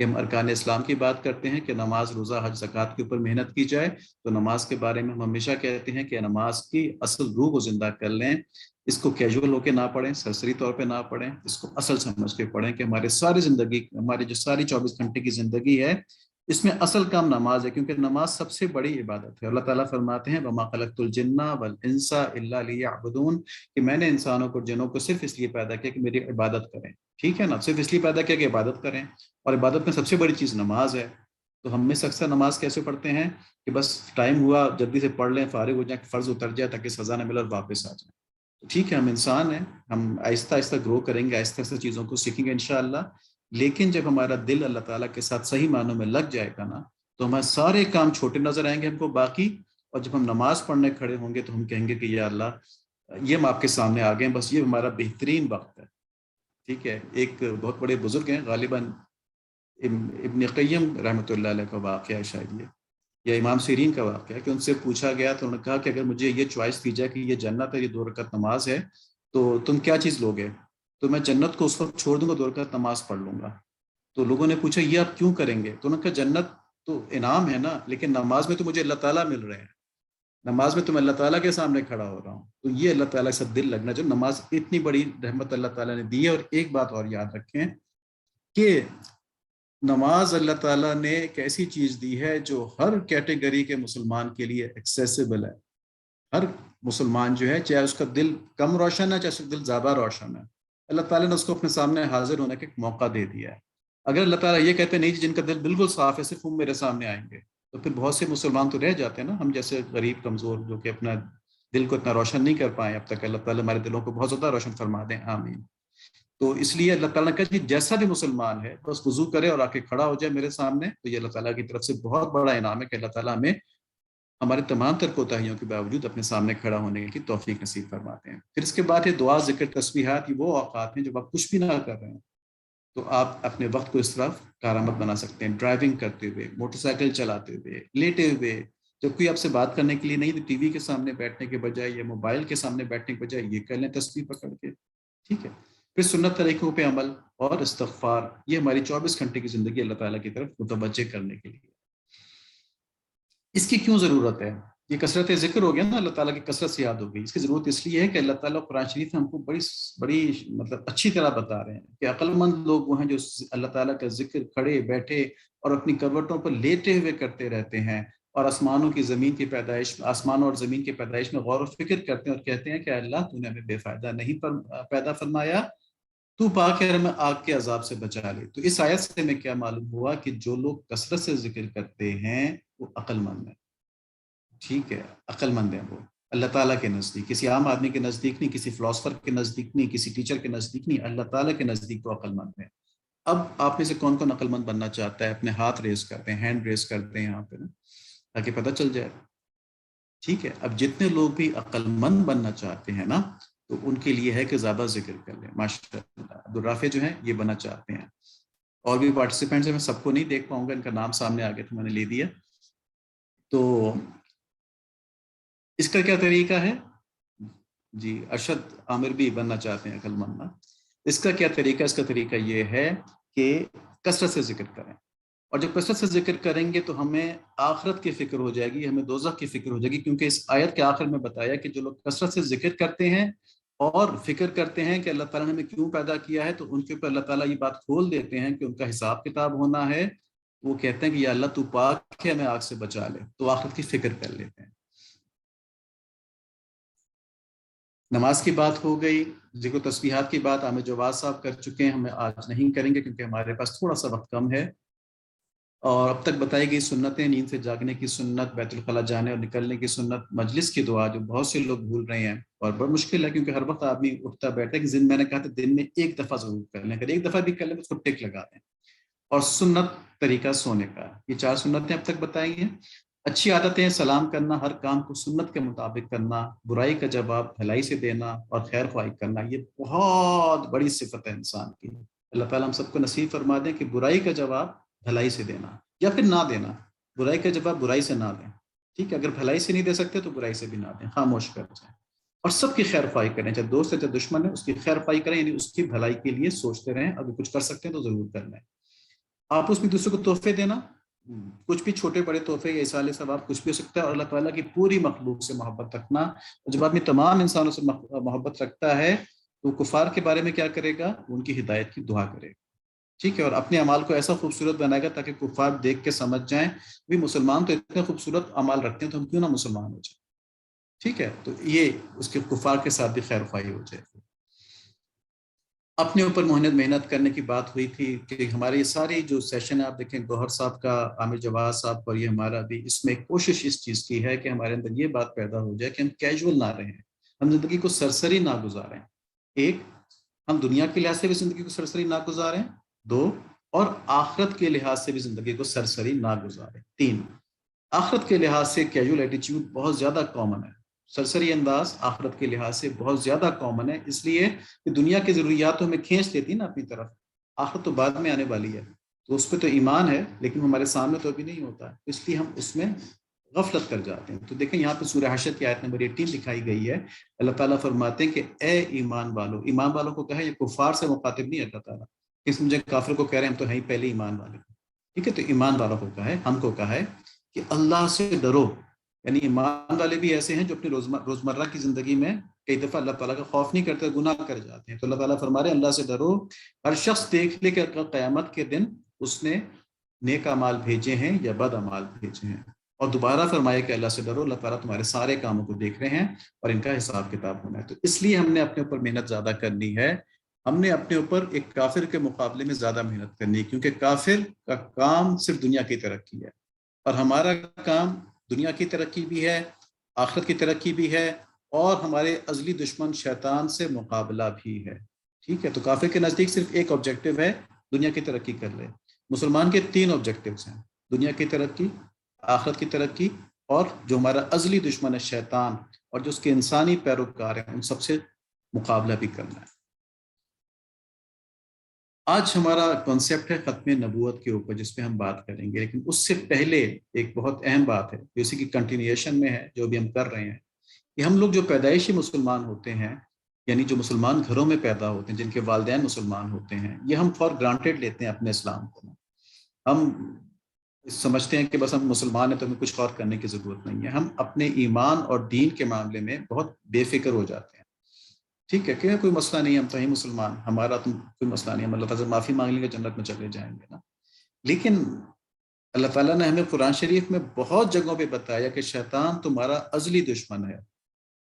کہ ہم ارکان اسلام کی بات کرتے ہیں کہ نماز، روزہ، حج، زکوٰۃ کے اوپر محنت کی جائے، تو نماز کے بارے میں ہم ہمیشہ کہتے ہیں کہ نماز کی اصل روح کو زندہ کر لیں، اس کو کیجول ہو کے نہ پڑھیں، سرسری طور پہ نہ پڑھیں، اس کو اصل سمجھ کے پڑھیں کہ ہمارے ساری زندگی، ہماری جو ساری 24 گھنٹے کی زندگی ہے، اس میں اصل کام نماز ہے، کیونکہ نماز سب سے بڑی عبادت ہے۔ اللہ تعالیٰ فرماتے ہیں وَمَا خَلَقْتُ الْجِنَّ وَالْإِنسَ إِلَّا لِيَعْبُدُونَ، کہ میں نے انسانوں کو، جنوں کو صرف اس لیے پیدا کیا کہ میری عبادت کریں۔ ٹھیک ہے نا، صرف اس لیے پیدا کیا کہ عبادت کریں، اور عبادت میں سب سے بڑی چیز نماز ہے۔ تو ہم میں سے اکثر نماز کیسے پڑھتے ہیں کہ بس ٹائم ہوا جلدی سے پڑھ لیں، فارغ ہو جائیں، فرض اتر جائے تاکہ سزا نہ ملے اور واپس آ جائیں۔ تو ٹھیک ہے، ہم انسان ہیں، ہم آہستہ آہستہ گرو کریں گے، آہستہ آہستہ چیزوں کو سیکھیں گے انشاءاللہ، لیکن جب ہمارا دل اللہ تعالیٰ کے ساتھ صحیح معنوں میں لگ جائے گا نا، تو ہمارے سارے کام چھوٹے نظر آئیں گے ہم کو باقی، اور جب ہم نماز پڑھنے کھڑے ہوں گے تو ہم کہیں گے کہ یا اللہ، یہ ہم آپ کے سامنے آ گئے ہیں، بس یہ ہمارا بہترین وقت ہے۔ ٹھیک ہے، ایک بہت بڑے بزرگ ہیں، غالباً ابن قیم رحمۃ اللہ علیہ کا واقعہ ہے شاید یہ، یا امام سیرین کا واقعہ ہے، کہ ان سے پوچھا گیا تو انہوں نے کہا کہ اگر مجھے یہ چوائس دی جائے کہ یہ جنت ہے، یہ 2 رکعت نماز ہے، تو تم کیا چیز لوگے؟ تو میں جنت کو اس وقت چھوڑ دوں گا، 2 رکعت نماز پڑھ لوں گا۔ تو لوگوں نے پوچھا یہ آپ کیوں کریں گے؟ تو انہوں نے کہا جنت تو انعام ہے نا، لیکن نماز میں تو مجھے اللہ تعالیٰ مل رہے ہیں، نماز میں تو میں اللہ تعالیٰ کے سامنے کھڑا ہو رہا ہوں، تو یہ اللہ تعالیٰ سے دل لگنا، جو نماز اتنی بڑی رحمت اللہ تعالیٰ نے دی ہے۔ اور ایک بات اور یاد رکھیں کہ نماز اللہ تعالیٰ نے ایک ایسی چیز دی ہے جو ہر کیٹیگری کے مسلمان کے لیے ایکسیسیبل ہے۔ ہر مسلمان جو ہے، چاہے اس کا دل کم روشن ہے، چاہے اس کا دل زیادہ روشن ہے، اللہ تعالیٰ نے اس کو اپنے سامنے حاضر ہونے کا ایک موقع دے دیا ہے۔ اگر اللہ تعالیٰ یہ کہتے نہیں جن کا دل بالکل صاف ہے صرف وہ میرے سامنے آئیں گے، تو پھر بہت سے مسلمان تو رہ جاتے ہیں نا، ہم جیسے غریب کمزور جو کہ اپنا دل کو اتنا روشن نہیں کر پائے اب تک، اللہ تعالیٰ ہمارے دلوں کو بہت زیادہ روشن فرما دیں، آمین۔ تو اس لیے اللہ تعالیٰ نے کہا کہ جیسا بھی مسلمان ہے بس وضو کرے اور آ کے کھڑا ہو جائے میرے سامنے، تو یہ اللہ تعالیٰ کی طرف سے بہت بڑا انعام ہے کہ اللہ تعالیٰ ہمیں ہمارے تمام تر کوتاہیوں کے باوجود اپنے سامنے کھڑا ہونے کی توفیق نصیب فرماتے ہیں۔ پھر اس کے بعد یہ دعا، ذکر، تسبیحات، یہ وہ اوقات ہیں جب آپ کچھ بھی نہ کر رہے ہیں تو آپ اپنے وقت کو اس طرف کارآمد بنا سکتے ہیں، ڈرائیونگ کرتے ہوئے، موٹر سائیکل چلاتے ہوئے، لیٹے ہوئے، جب کوئی آپ سے بات کرنے کے لیے نہیں تو ٹی وی کے سامنے بیٹھنے کے بجائے یا موبائل کے سامنے بیٹھنے کے بجائے یہ کر لیں تسبیح پکڑ کے۔ ٹھیک ہے، پھر سنت طریقوں پہ عمل اور استغفار، یہ ہماری 24 گھنٹے کی زندگی اللہ تعالیٰ کی طرف متوجہ کرنے کے لیے۔ اس کی کیوں ضرورت ہے؟ یہ کثرت ذکر ہو گیا نا، اللہ تعالیٰ کی کثرت سے یاد ہو گئی۔ اس کی ضرورت اس لیے ہے کہ اللہ تعالیٰ قرآن شریف میں ہم کو بڑی بڑی مطلب اچھی طرح بتا رہے ہیں کہ عقل مند لوگ وہ ہیں جو اللہ تعالیٰ کا ذکر کھڑے بیٹھے اور اپنی کروٹوں پر لیٹے ہوئے کرتے رہتے ہیں، اور آسمانوں کی زمین کی پیدائش، آسمانوں اور زمین کی پیدائش میں غور و فکر کرتے ہیں اور کہتے ہیں کہ اللہ تو نے ہمیں بے فائدہ نہیں پیدا فرمایا، تو پاک ہے ہمیں آگ کے عذاب سے بچا لے۔ تو اس آیت سے ہمیں کیا معلوم ہوا کہ جو لوگ کثرت سے ذکر کرتے ہیں وہ عقل مند ہیں۔ ٹھیک ہے، عقل مند ہیں وہ اللہ تعالیٰ کے نزدیک، کسی عام آدمی کے نزدیک نہیں، کسی فلاسفر کے نزدیک نہیں، کسی ٹیچر کے نزدیک نہیں، اللہ تعالیٰ کے نزدیک تو عقل مند ہیں۔ اب آپ میں سے کون کون عقل مند بننا چاہتا ہے؟ اپنے ہاتھ ریز کرتے ہیں، ہینڈ ریز کرتے ہیں یہاں پہ نا، تاکہ پتہ چل جائے۔ ٹھیک ہے، اب جتنے لوگ بھی عقل مند بننا چاہتے ہیں نا، تو ان کے لیے ہے کہ زیادہ ذکر کر لیں۔ ماشاء اللہ عبدالرافع جو ہیں یہ بننا چاہتے ہیں، اور بھی پارٹیسپینٹس ہیں، میں سب کو نہیں دیکھ پاؤں گا، ان کا نام سامنے آ گیا تو میں نے لے دیا۔ تو اس کا کیا طریقہ ہے؟ جی، ارشد عامر بھی بننا چاہتے ہیں عقل مند۔ اس کا کیا طریقہ؟ اس کا طریقہ یہ ہے کہ کثرت سے ذکر کریں، اور جب کثرت سے ذکر کریں گے تو ہمیں آخرت کی فکر ہو جائے گی، ہمیں دوزخ کی فکر ہو جائے گی، کیونکہ اس آیت کے آخر میں بتایا کہ جو لوگ کثرت سے ذکر کرتے ہیں اور فکر کرتے ہیں کہ اللہ تعالیٰ نے ہمیں کیوں پیدا کیا ہے، تو ان کے اوپر اللہ تعالیٰ یہ بات کھول دیتے ہیں کہ ان کا حساب کتاب ہونا ہے۔ وہ کہتے ہیں کہ یا اللہ تو پاک ہے، ہمیں آگ سے بچا لے، تو آخرت کی فکر کر لیتے ہیں۔ نماز کی بات ہو گئی، ذکر و تسبیحات کی بات عامر جواد صاحب کر چکے ہیں، ہمیں آج نہیں کریں گے کیونکہ ہمارے پاس تھوڑا سا وقت کم ہے۔ اور اب تک بتائی گئی سنتیں، نیند سے جاگنے کی سنت، بیت الخلاء جانے اور نکلنے کی سنت، مجلس کی دعا جو بہت سے لوگ بھول رہے ہیں اور بڑا مشکل ہے، کیونکہ ہر وقت آدمی اٹھتا بیٹھتا ہے کہ میں نے کہا تھا دن میں ایک دفعہ ضرور کر لیں، اگر ایک دفعہ بھی کر لیں تو اس کو ٹک لگا دیں۔ اور سنت طریقہ سونے کا، یہ 4 سنتیں اب تک بتائی ہیں۔ اچھی عادتیں، سلام کرنا، ہر کام کو سنت کے مطابق کرنا، برائی کا جواب بھلائی سے دینا اور خیر خواہی کرنا، یہ بہت بڑی صفت ہے انسان کی۔ اللہ تعالیٰ ہم سب کو نصیب فرما دیں کہ برائی کا جواب بھلائی سے دینا، یا پھر نہ دینا، برائی کا جواب برائی سے نہ دیں۔ ٹھیک ہے، اگر بھلائی سے نہیں دے سکتے تو برائی سے بھی نہ دیں، خاموش کر جائیں، اور سب کی خیر خواہی کریں، چاہے دوست ہے چاہے دشمن ہے، اس کی خیر خواہی کریں، یعنی اس کی بھلائی کے لیے سوچتے رہیں، اگر کچھ کر سکتے ہیں تو ضرور کر لیں۔ آپ اس میں دوسرے کو تحفے دینا، کچھ بھی چھوٹے بڑے تحفے یا اصال ثواب کچھ بھی ہو سکتا ہے، اور اللہ تعالیٰ کی پوری مخلوق سے محبت رکھنا. اور جب آدمی تمام انسانوں سے محبت رکھتا ہے تو کفار کے بارے میں کیا کرے گا؟ ان کی ہدایت کی دعا کرے گا. ٹھیک ہے، اور اپنے اعمال کو ایسا خوبصورت بنائے گا تاکہ کفار دیکھ کے سمجھ جائیں بھی مسلمان تو اتنے خوبصورت اعمال رکھتے ہیں، تو ہم کیوں نہ مسلمان ہو جائیں. ٹھیک ہے، تو یہ اس کے کفار کے ساتھ بھی خیر خواہی ہو جائے. اپنے اوپر محنت کرنے کی بات ہوئی تھی کہ ہمارے یہ ساری جو سیشن ہے آپ دیکھیں، گوہر صاحب کا، عامر جواد صاحب کا، اور یہ ہمارا بھی، اس میں کوشش اس چیز کی ہے کہ ہمارے اندر یہ بات پیدا ہو جائے کہ ہم کیجول نہ رہیں، ہم زندگی کو سرسری نہ گزاریں. ایک، ہم دنیا کے لحاظ سے بھی زندگی کو سرسری نہ گزاریں. دو، اور آخرت کے لحاظ سے بھی زندگی کو سرسری نہ گزاریں. تین، آخرت کے لحاظ سے کیجول ایٹیچیوڈ بہت زیادہ کامن ہے، سرسری انداز آخرت کے لحاظ سے بہت زیادہ کامن ہے، اس لیے کہ دنیا کی ضروریات ہمیں کھینچ لیتی نا اپنی طرف، آخرت تو بعد میں آنے والی ہے، تو اس پہ تو ایمان ہے لیکن ہمارے سامنے تو ابھی نہیں ہوتا، اس لیے ہم اس میں غفلت کر جاتے ہیں. تو دیکھیں یہاں پہ سورہ حشر کی آیت نمبر 18 دکھائی گئی ہے. اللہ تعالیٰ فرماتے ہیں کہ اے ایمان والو، ایمان والوں کو کہے، یہ کفار سے مخاطب نہیں ہے اللہ تعالیٰ، اس مجھے کافر کو کہہ رہے ہیں ہم تو ہیں ہی پہلے ایمان والے. ٹھیک ہے، تو ایمان والوں کو کہا ہے، ہم کو کہا ہے کہ اللہ سے ڈرو. یعنی ایمان والے بھی ایسے ہیں جو اپنی روزمرہ کی زندگی میں کئی دفعہ اللہ تعالیٰ کا خوف نہیں کرتے، گناہ کر جاتے ہیں. تو اللہ تعالیٰ فرما رہے ہیں اللہ سے ڈرو. ہر شخص دیکھ لے کہ قیامت کے دن اس نے نیک اعمال بھیجے ہیں یا بد اعمال بھیجے ہیں. اور دوبارہ فرمایا کہ اللہ سے ڈرو، اللہ تعالیٰ تمہارے سارے کاموں کو دیکھ رہے ہیں اور ان کا حساب کتاب ہونا ہے. تو اس لیے ہم نے اپنے اوپر محنت زیادہ کرنی ہے، ہم نے اپنے اوپر ایک کافر کے مقابلے میں زیادہ محنت کرنی ہے، کیونکہ کافر کا کام صرف دنیا کی ترقی ہے اور ہمارا کام دنیا کی ترقی بھی ہے، آخرت کی ترقی بھی ہے، اور ہمارے ازلی دشمن شیطان سے مقابلہ بھی ہے. ٹھیک ہے، تو کافر کے نزدیک صرف ایک آبجیکٹو ہے، دنیا کی ترقی کر لے. مسلمان کے 3 آبجیکٹیوز ہیں، دنیا کی ترقی، آخرت کی ترقی، اور جو ہمارا ازلی دشمن ہے شیطان اور جو اس کے انسانی پیروکار ہیں ان سب سے مقابلہ بھی کرنا ہے. آج ہمارا کانسیپٹ ہے ختم نبوت کے اوپر جس پہ ہم بات کریں گے، لیکن اس سے پہلے ایک بہت اہم بات ہے جو اسی کی کنٹینیوشن میں ہے، جو بھی ہم کر رہے ہیں، کہ ہم لوگ جو پیدائشی مسلمان ہوتے ہیں، یعنی جو مسلمان گھروں میں پیدا ہوتے ہیں، جن کے والدین مسلمان ہوتے ہیں، یہ ہم فار گرانٹیڈ لیتے ہیں اپنے اسلام کو. ہم سمجھتے ہیں کہ بس ہم مسلمان ہیں تو ہمیں کچھ اور کرنے کی ضرورت نہیں ہے. ہم اپنے ایمان اور دین کے معاملے میں بہت بے فکر ہو جاتے ہیں. ٹھیک ہے کہ کوئی مسئلہ نہیں، ہم تو ہی مسلمان، ہمارا تو کوئی مسئلہ نہیں، ہم اللہ تعالیٰ سے معافی مانگ لیں گے جنت میں چلے جائیں گے نا. لیکن اللہ تعالیٰ نے ہمیں قرآن شریف میں بہت جگہوں پہ بتایا کہ شیطان تمہارا ازلی دشمن ہے،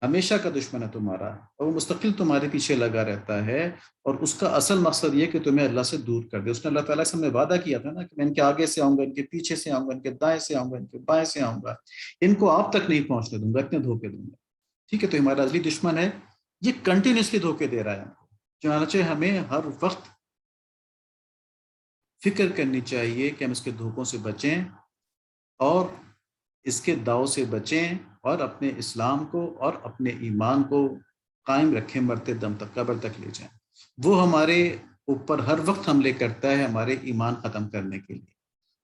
ہمیشہ کا دشمن ہے تمہارا، اور وہ مستقل تمہارے پیچھے لگا رہتا ہے، اور اس کا اصل مقصد یہ کہ تمہیں اللہ سے دور کر دے. اس نے اللہ تعالیٰ سے ہمیں وعدہ کیا تھا نا کہ میں ان کے آگے سے آؤں گا، ان کے پیچھے سے آؤں گا، ان کے دائیں سے آؤں گا، ان کے بائیں سے آؤں گا، ان کو آپ تک نہیں پہنچنے دوں گا، اتنے دھوکے دوں گا. ٹھیک ہے، تو ہمارا ازلی دشمن ہے، یہ کنٹینیوسلی دھوکے دے رہا ہے. چنانچہ ہمیں ہر وقت فکر کرنی چاہیے کہ ہم اس کے دھوکوں سے بچیں اور اس کے داؤ سے بچیں اور اپنے اسلام کو اور اپنے ایمان کو قائم رکھیں، مرتے دم تک، قبر تک لے جائیں. وہ ہمارے اوپر ہر وقت حملے کرتا ہے ہمارے ایمان ختم کرنے کے لیے،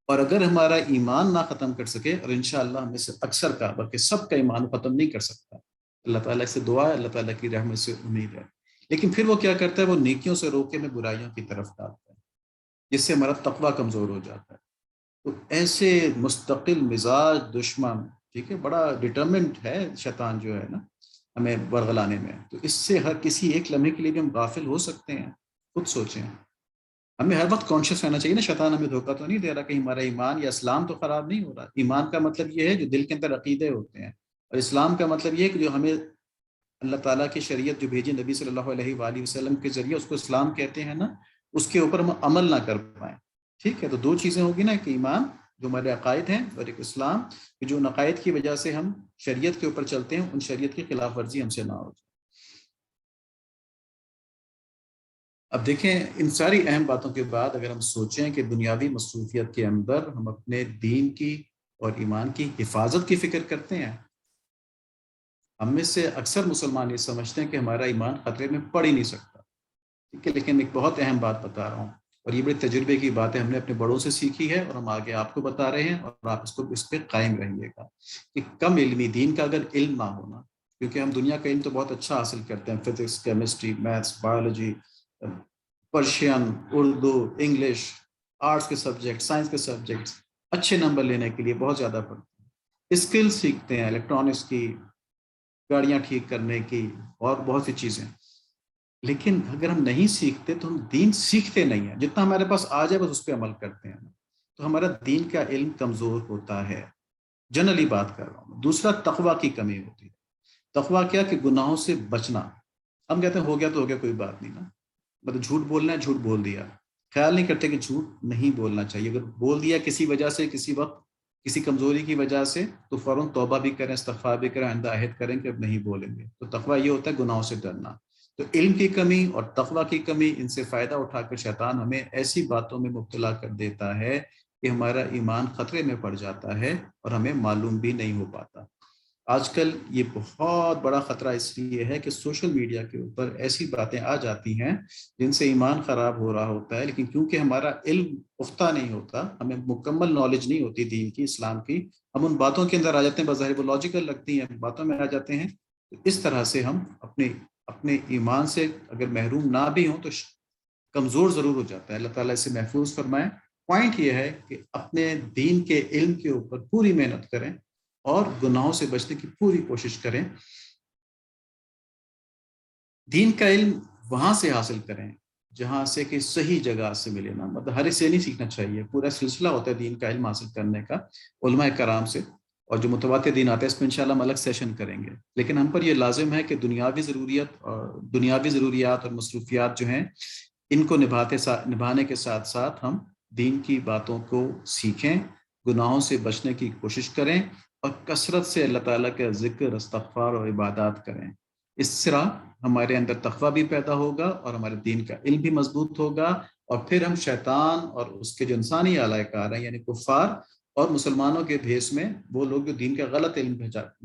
اور اگر ہمارا ایمان نہ ختم کر سکے، اور انشاءاللہ ہمیں سے اکثر کا بلکہ سب کا ایمان ختم نہیں کر سکتا، اللہ تعالیٰ سے دعا ہے، اللہ تعالیٰ کی رحمت سے امید ہے، لیکن پھر وہ کیا کرتا ہے، وہ نیکیوں سے روکے میں برائیوں کی طرف ڈالتا ہے، جس سے ہمارا تقویٰ کمزور ہو جاتا ہے. تو ایسے مستقل مزاج دشمن، ٹھیک ہے، بڑا ڈٹرمنٹ ہے شیطان جو ہے نا ہمیں ورغلانے میں. تو اس سے ہر کسی ایک لمحے کے لیے بھی ہم غافل ہو سکتے ہیں. خود سوچیں، ہمیں ہر وقت کانشیس رہنا چاہیے نا، شیطان ہمیں دھوکہ تو نہیں دے رہا کہ ہمارا ایمان یا اسلام تو خراب نہیں ہو رہا. ایمان کا مطلب یہ ہے جو دل کے اندر عقیدے ہوتے ہیں، اور اسلام کا مطلب یہ ہے کہ جو ہمیں اللہ تعالیٰ کی شریعت جو بھیجی نبی صلی اللہ علیہ وآلہ وسلم کے ذریعے، اس کو اسلام کہتے ہیں نا، اس کے اوپر ہم عمل نہ کر پائیں. ٹھیک ہے، تو 2 چیزیں ہوگی نا، کہ ایمان جو ہمارے عقائد ہیں، اور ایک اسلام کہ جو عقائد کی وجہ سے ہم شریعت کے اوپر چلتے ہیں، ان شریعت کی خلاف ورزی ہم سے نہ ہو جائے. اب دیکھیں ان ساری اہم باتوں کے بعد اگر ہم سوچیں کہ دنیاوی مصروفیت کے اندر ہم اپنے دین کی اور ایمان کی حفاظت کی فکر کرتے ہیں. ہم میں سے اکثر مسلمان یہ سمجھتے ہیں کہ ہمارا ایمان خطرے میں پڑ ہی نہیں سکتا. ٹھیک ہے، لیکن ایک بہت اہم بات بتا رہا ہوں، اور یہ بڑے تجربے کی بات ہے، ہم نے اپنے بڑوں سے سیکھی ہے اور ہم آگے آپ کو بتا رہے ہیں، اور آپ اس پہ قائم رہیے گا کہ کم علمی دین کا اگر علم نہ ہونا، کیونکہ ہم دنیا کا علم تو بہت اچھا حاصل کرتے ہیں، physics, chemistry, maths, biology, Persian, Urdu, English, arts کے سبجیکٹ، سائنس کے سبجیکٹس اچھے نمبر لینے کے لیے بہت زیادہ پڑھتے ہیں، اسکل سیکھتے ہیں، الیکٹرانکس کی، گاڑیاں ٹھیک کرنے کی، اور بہت سی چیزیں. لیکن اگر ہم نہیں سیکھتے تو ہم دین سیکھتے نہیں ہیں. جتنا ہمارے پاس آ جائے بس اس پہ عمل کرتے ہیں، تو ہمارا دین کا علم کمزور ہوتا ہے. جنرلی بات کر رہا ہوں. دوسرا، تقوی کی کمی ہوتی ہے. تقوی کیا کہ گناہوں سے بچنا. ہم کہتے ہیں ہو گیا تو ہو گیا، کوئی بات نہیں نا، مطلب جھوٹ بولنا ہے، جھوٹ بول دیا. خیال نہیں کرتے کہ جھوٹ نہیں بولنا چاہیے. اگر بول دیا کسی وجہ سے، کسی وقت کسی کمزوری کی وجہ سے، تو فوراً توبہ بھی کریں، استغفار بھی کریں، آئندہ عہد کریں کہ اب نہیں بولیں گے. تو تقوی یہ ہوتا ہے گناہوں سے ڈرنا. تو علم کی کمی اور تقوی کی کمی، ان سے فائدہ اٹھا کر شیطان ہمیں ایسی باتوں میں مبتلا کر دیتا ہے کہ ہمارا ایمان خطرے میں پڑ جاتا ہے اور ہمیں معلوم بھی نہیں ہو پاتا. آج کل یہ بہت بڑا خطرہ اس لیے ہے کہ سوشل میڈیا کے اوپر ایسی باتیں آ جاتی ہیں جن سے ایمان خراب ہو رہا ہوتا ہے، لیکن کیونکہ ہمارا علم پختہ نہیں ہوتا، ہمیں مکمل نالج نہیں ہوتی دین کی، اسلام کی، ہم ان باتوں کے اندر آ جاتے ہیں. بظاہر وہ لاجیکل لگتی ہیں، باتوں میں آ جاتے ہیں. تو اس طرح سے ہم اپنے ایمان سے اگر محروم نہ بھی ہوں تو کمزور ضرور ہو جاتا ہے. اللہ تعالیٰ اسے محفوظ فرمائے. پوائنٹ یہ ہے کہ اپنے دین کے علم کے اوپر پوری محنت کریں اور گناہوں سے بچنے کی پوری کوشش کریں. دین کا علم وہاں سے حاصل کریں جہاں سے کہ صحیح جگہ سے ملے نا، مطلب ہر ایک سے نہیں سیکھنا چاہیے. پورا سلسلہ ہوتا ہے دین کا علم حاصل کرنے کا علماء کرام سے، اور جو متواتر دین آتے ہیں اس میں انشاءاللہ ہم الگ سیشن کریں گے. لیکن ہم پر یہ لازم ہے کہ دنیاوی ضروریات اور مصروفیات جو ہیں ان کو نبھانے کے ساتھ ساتھ ہم دین کی باتوں کو سیکھیں، گناہوں سے بچنے کی کوشش کریں، اور کثرت سے اللہ تعالیٰ کا ذکر، استغفار اور عبادات کریں. اس طرح ہمارے اندر تقویٰ بھی پیدا ہوگا اور ہمارے دین کا علم بھی مضبوط ہوگا، اور پھر ہم شیطان اور اس کے جو انسانی اعلی کار ہیں یعنی کفار اور مسلمانوں کے بھیس میں وہ لوگ جو دین کا غلط علم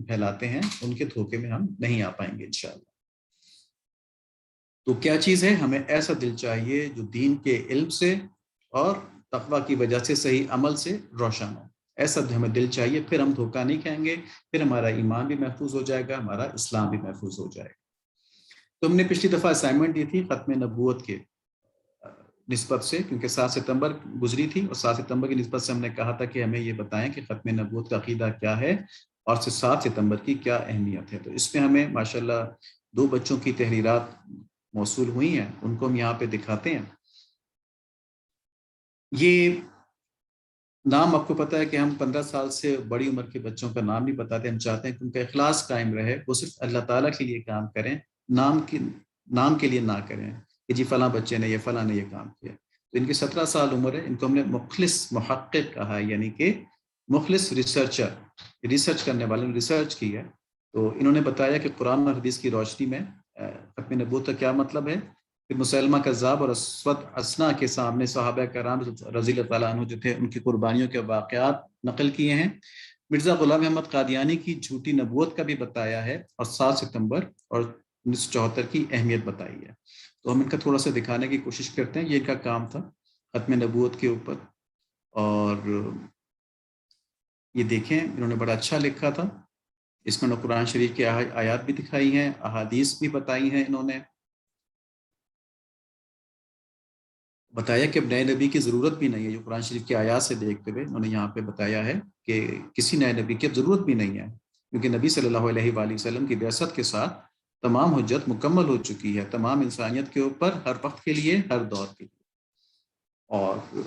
پھیلاتے ہیں ان کے دھوکے میں ہم نہیں آ پائیں گے انشاءاللہ. تو کیا چیز ہے؟ ہمیں ایسا دل چاہیے جو دین کے علم سے اور تقویٰ کی وجہ سے صحیح عمل سے روشن ہو. ایسا ہمیں دل چاہیے، پھر ہم دھوکہ نہیں کھائیں گے، پھر ہمارا ایمان بھی محفوظ ہو جائے گا، ہمارا اسلام بھی محفوظ ہو جائے گا. تو ہم نے پچھلی دفعہ اسائنمنٹ دی تھی ختم نبوت کے نسبت سے، کیونکہ 7 ستمبر گزری تھی، اور 7 ستمبر کی نسبت سے ہم نے کہا تھا کہ ہمیں یہ بتائیں کہ ختم نبوت کا عقیدہ کیا ہے اور 7 ستمبر کی کیا اہمیت ہے. تو اس میں ہمیں ماشاءاللہ 2 بچوں کی تحریرات موصول ہوئی ہیں، ان کو ہم یہاں پہ دکھاتے ہیں. یہ نام آپ کو پتا ہے کہ ہم 15 سال سے بڑی عمر کے بچوں کا نام نہیں بتاتے. ہم چاہتے ہیں کہ ان کا اخلاص قائم رہے، وہ صرف اللہ تعالیٰ کے لیے کام کریں، نام کے لیے نہ کریں کہ جی فلاں بچے نے فلاں نے یہ کام کیا. تو ان کی 17 سال عمر ہے. ان کو ہم نے مخلص محقق کہا ہے، یعنی کہ مخلص ریسرچر، ریسرچ کرنے والے نے ریسرچ کی ہے. تو انہوں نے بتایا کہ قرآن اور حدیث کی روشنی میں ختم نبوت کا کیا مطلب ہے. پھر مسلمہ کذاب اور اسود اسنا کے سامنے صحابہ کرام رضی اللہ تعالیٰ عنہ جو تھے ان کی قربانیوں کے واقعات نقل کیے ہیں. مرزا غلام احمد قادیانی کی جھوٹی نبوت کا بھی بتایا ہے، اور 7 ستمبر اور 1974 کی اہمیت بتائی ہے. تو ہم ان کا تھوڑا سا دکھانے کی کوشش کرتے ہیں. یہ ان کا کام تھا ختم نبوت کے اوپر، اور یہ دیکھیں انہوں نے بڑا اچھا لکھا تھا. اس میں قرآن شریف کی آیات بھی دکھائی ہیں، احادیث بھی بتائی ہیں. انہوں نے بتایا کہ اب نئے نبی کی ضرورت بھی نہیں ہے. جو قرآن شریف کی آیات سے دیکھتے ہوئے انہوں نے یہاں پہ بتایا ہے کہ کسی نئے نبی کی اب ضرورت بھی نہیں ہے، کیونکہ نبی صلی اللہ علیہ وآلہ وسلم کی بعثت کے ساتھ تمام حجت مکمل ہو چکی ہے تمام انسانیت کے اوپر، ہر وقت کے لیے، ہر دور کے لیے. اور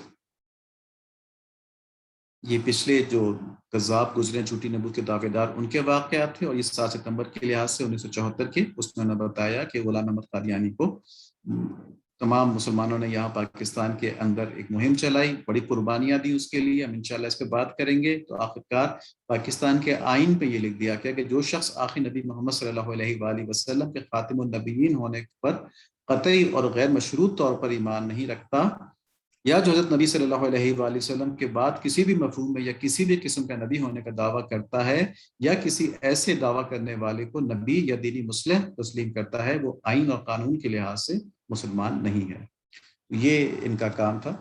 یہ پچھلے جو کذاب گزرے جھوٹی نبوت کے دعوے دار ان کے واقعات تھے، اور یہ 7 ستمبر کے لحاظ سے 1974 کے، اس میں انہوں نے بتایا کہ غلام احمد قادیانی کو تمام مسلمانوں نے یہاں پاکستان کے اندر ایک مہم چلائی، بڑی قربانیاں دی اس کے لیے. ہم انشاءاللہ اس پہ بات کریں گے. تو آخرکار پاکستان کے آئین پہ یہ لکھ دیا گیا کہ جو شخص آخری نبی محمد صلی اللہ علیہ وآلہ وسلم کے خاتم النبیین ہونے پر قطعی اور غیر مشروط طور پر ایمان نہیں رکھتا، یا جو حضرت نبی صلی اللہ علیہ وآلہ وسلم کے بعد کسی بھی مفہوم میں یا کسی بھی قسم کا نبی ہونے کا دعویٰ کرتا ہے، یا کسی ایسے دعویٰ کرنے والے کو نبی یا دینی مصلح تسلیم کرتا ہے، وہ آئین اور قانون کے لحاظ سے مسلمان نہیں ہے. یہ ان کا کام تھا.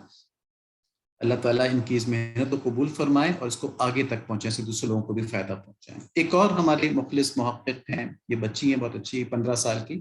اللہ تعالیٰ ان کی اس محنت کو قبول فرمائے اور اس کو آگے تک پہنچائیں، سے دوسرے لوگوں کو بھی فائدہ پہنچائیں. ایک اور ہمارے مخلص محقق ہیں، یہ بچی ہیں بہت اچھی، 15 سال کی.